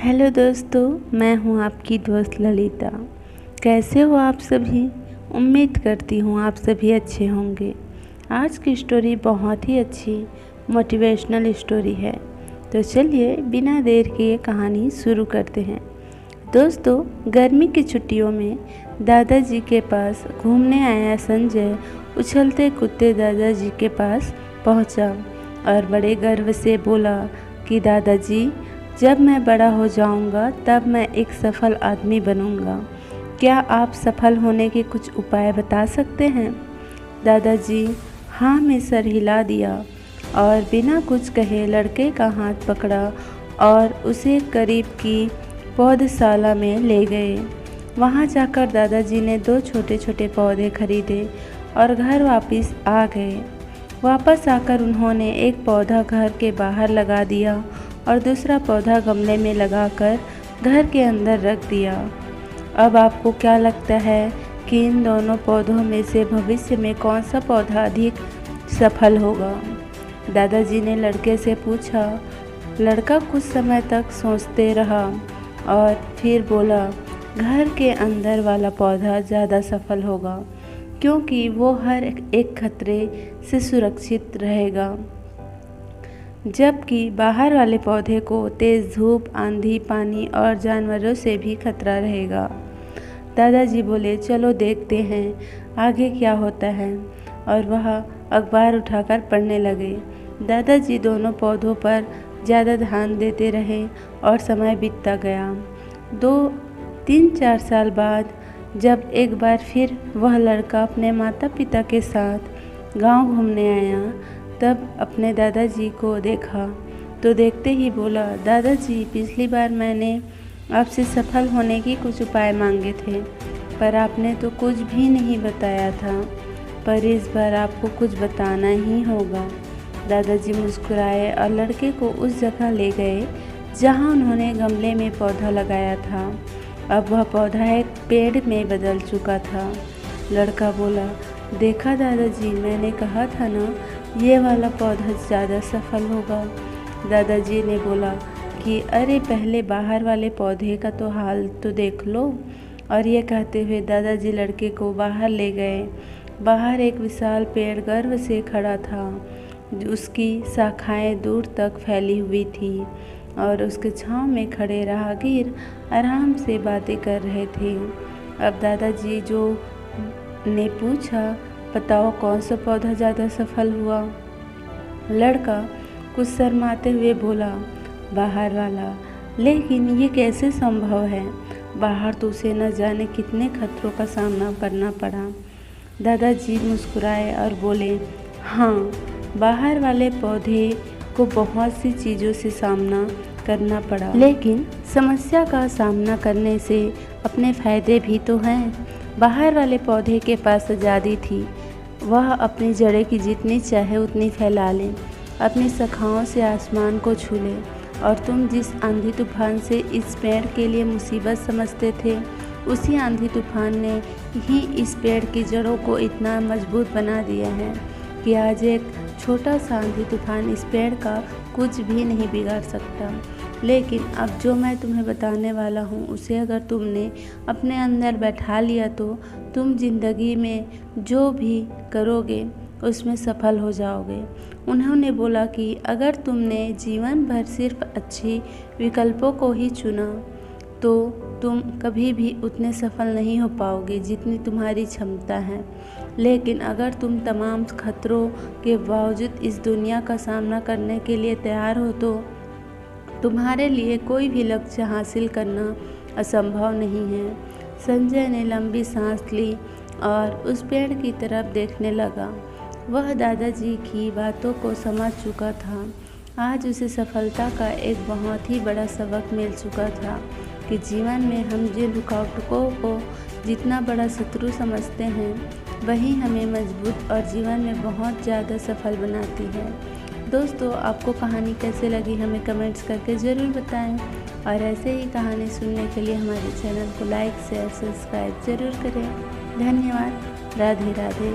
Hello दोस्तों, मैं हूं आपकी दोस्त ललिता। कैसे हो आप सभी? उम्मीद करती हूं आप सभी अच्छे होंगे। आज की स्टोरी बहुत ही अच्छी मोटिवेशनल स्टोरी है। तो चलिए बिना देर के ये कहानी शुरू करते हैं। दोस्तों, गर्मी की छुट्टियों में दादाजी के पास घूमने आया संजय उछलते कूदते दादाजी के पास पहुंचा और बड़े गर्व से बोला कि दादाजी, जब मैं बड़ा हो जाऊंगा तब मैं एक सफल आदमी बनूंगा। क्या आप सफल होने के कुछ उपाय बता सकते हैं? दादाजी हाँ में सर हिला दिया और बिना कुछ कहे लड़के का हाथ पकड़ा और उसे करीब की पौधशाला में ले गए। वहां जाकर दादाजी ने 2 छोटे छोटे पौधे खरीदे और घर वापस आ गए। वापस आकर उन्होंने एक पौधा घर के बाहर लगा दिया और दूसरा पौधा गमले में लगाकर घर के अंदर रख दिया। अब आपको क्या लगता है कि इन दोनों पौधों में से भविष्य में कौन सा पौधा अधिक सफल होगा? दादाजी ने लड़के से पूछा। लड़का कुछ समय तक सोचते रहा और फिर बोला, घर के अंदर वाला पौधा ज़्यादा सफल होगा क्योंकि वो हर एक खतरे से सुरक्षित रहेगा, जबकि बाहर वाले पौधे को तेज़ धूप, आंधी, पानी और जानवरों से भी खतरा रहेगा। दादाजी बोले, चलो देखते हैं आगे क्या होता है, और वह अखबार उठाकर पढ़ने लगे। दादाजी दोनों पौधों पर ज़्यादा ध्यान देते रहे और समय बीतता गया। 2-3-4 साल बाद जब एक बार फिर वह लड़का अपने माता पिता के साथ गांव घूमने आया, तब अपने दादाजी को देखा तो देखते ही बोला, दादाजी, पिछली बार मैंने आपसे सफल होने की कुछ उपाय मांगे थे, पर आपने तो कुछ भी नहीं बताया था, पर इस बार आपको कुछ बताना ही होगा। दादाजी मुस्कुराए और लड़के को उस जगह ले गए जहां उन्होंने गमले में पौधा लगाया था। अब वह पौधा एक पेड़ में बदल चुका था। लड़का बोला, देखा दादाजी, मैंने कहा था ना, ये वाला पौधा ज़्यादा सफल होगा। दादाजी ने बोला कि अरे पहले बाहर वाले पौधे का तो हाल तो देख लो। और ये कहते हुए दादाजी लड़के को बाहर ले गए। बाहर एक विशाल पेड़ गर्व से खड़ा था। उसकी शाखाएं दूर तक फैली हुई थी और उसके छांव में खड़े राहगीर आराम से बातें कर रहे थे। अब दादाजी ने पूछा, बताओ कौन सा पौधा ज़्यादा सफल हुआ? लड़का कुछ शर्माते हुए बोला, बाहर वाला। लेकिन ये कैसे संभव है? बाहर तो उसे न जाने कितने खतरों का सामना करना पड़ा। दादाजी मुस्कुराए और बोले, हाँ, बाहर वाले पौधे को बहुत सी चीज़ों से सामना करना पड़ा, लेकिन समस्या का सामना करने से अपने फ़ायदे भी तो हैं। बाहर वाले पौधे के पास आज़ादी थी। वह अपनी जड़ें की जितनी चाहे उतनी फैला ले, अपनी शाखाओं से आसमान को छू ले। और तुम जिस आंधी तूफान से इस पेड़ के लिए मुसीबत समझते थे, उसी आंधी तूफान ने ही इस पेड़ की जड़ों को इतना मजबूत बना दिया है कि आज एक छोटा सा आंधी तूफान इस पेड़ का कुछ भी नहीं बिगाड़ सकता। लेकिन अब जो मैं तुम्हें बताने वाला हूँ, उसे अगर तुमने अपने अंदर बैठा लिया तो तुम जिंदगी में जो भी करोगे उसमें सफल हो जाओगे। उन्होंने बोला कि अगर तुमने जीवन भर सिर्फ अच्छी विकल्पों को ही चुना तो तुम कभी भी उतने सफल नहीं हो पाओगे जितनी तुम्हारी क्षमता है। लेकिन अगर तुम तमाम खतरों के बावजूद इस दुनिया का सामना करने के लिए तैयार हो तो तुम्हारे लिए कोई भी लक्ष्य हासिल करना असंभव नहीं है। संजय ने लंबी सांस ली और उस पेड़ की तरफ देखने लगा। वह दादाजी की बातों को समझ चुका था। आज उसे सफलता का एक बहुत ही बड़ा सबक मिल चुका था कि जीवन में हम जिन रुकावटों को जितना बड़ा शत्रु समझते हैं, वही हमें मजबूत और जीवन में बहुत ज़्यादा सफल बनाती है। दोस्तों, आपको कहानी कैसे लगी हमें कमेंट्स करके ज़रूर बताएं और ऐसे ही कहानी सुनने के लिए हमारे चैनल को लाइक, शेयर, सब्सक्राइब ज़रूर करें। धन्यवाद। राधे राधे।